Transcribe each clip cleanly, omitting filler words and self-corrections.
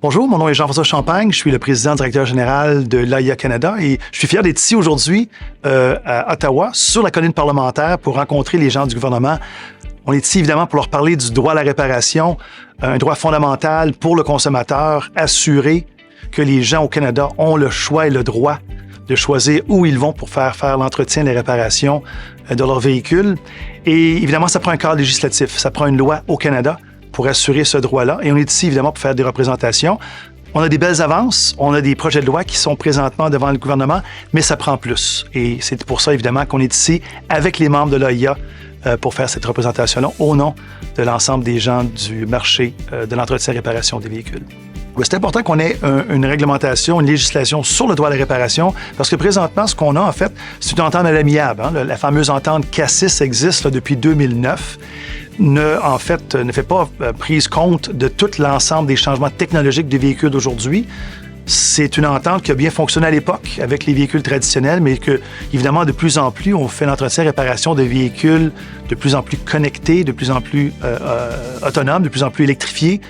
Bonjour, mon nom est Jean-François Champagne, je suis le président directeur général de l'AIA Canada et je suis fier d'être ici aujourd'hui à Ottawa, sur la colline parlementaire, pour rencontrer les gens du gouvernement. On est ici évidemment pour leur parler du droit à la réparation, un droit fondamental pour le consommateur, assurer que les gens au Canada ont le choix et le droit de choisir où ils vont pour faire l'entretien et les réparations de leur véhicule. Et évidemment, ça prend un cadre législatif, ça prend une loi au Canada pour assurer ce droit-là. Et on est ici, évidemment, pour faire des représentations. On a des belles avances, on a des projets de loi qui sont présentement devant le gouvernement, mais ça prend plus. Et c'est pour ça, évidemment, qu'on est ici avec les membres de l'AIA pour faire cette représentation-là au nom de l'ensemble des gens du marché de l'entretien et réparation des véhicules. C'est important qu'on ait une réglementation, une législation sur le droit à la réparation, parce que présentement, ce qu'on a, en fait, c'est une entente à l'amiable. La fameuse entente CASIS existe là, depuis 2009. Ne fait pas prise compte de tout l'ensemble des changements technologiques des véhicules d'aujourd'hui. C'est une entente qui a bien fonctionné à l'époque avec les véhicules traditionnels, mais que, évidemment, de plus en plus, on fait l'entretien et réparation de véhicules de plus en plus connectés, de plus en plus autonomes, de plus en plus électrifiés.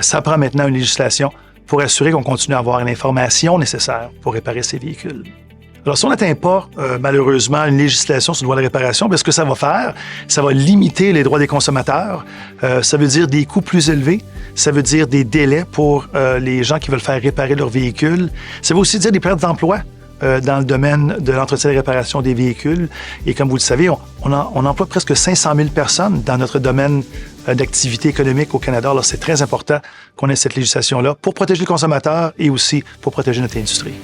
Ça prend maintenant une législation pour assurer qu'on continue à avoir l'information nécessaire pour réparer ces véhicules. Alors, si on n'atteint pas, malheureusement, une législation sur le droit de la réparation, ce que ça va faire, ça va limiter les droits des consommateurs. Ça veut dire des coûts plus élevés. Ça veut dire des délais pour les gens qui veulent faire réparer leur véhicule. Ça veut aussi dire des pertes d'emploi dans le domaine de l'entretien et la réparation des véhicules. Et comme vous le savez, on emploie presque 500 000 personnes dans notre domaine d'activité économique au Canada. Alors, c'est très important qu'on ait cette législation-là pour protéger le consommateur et aussi pour protéger notre industrie.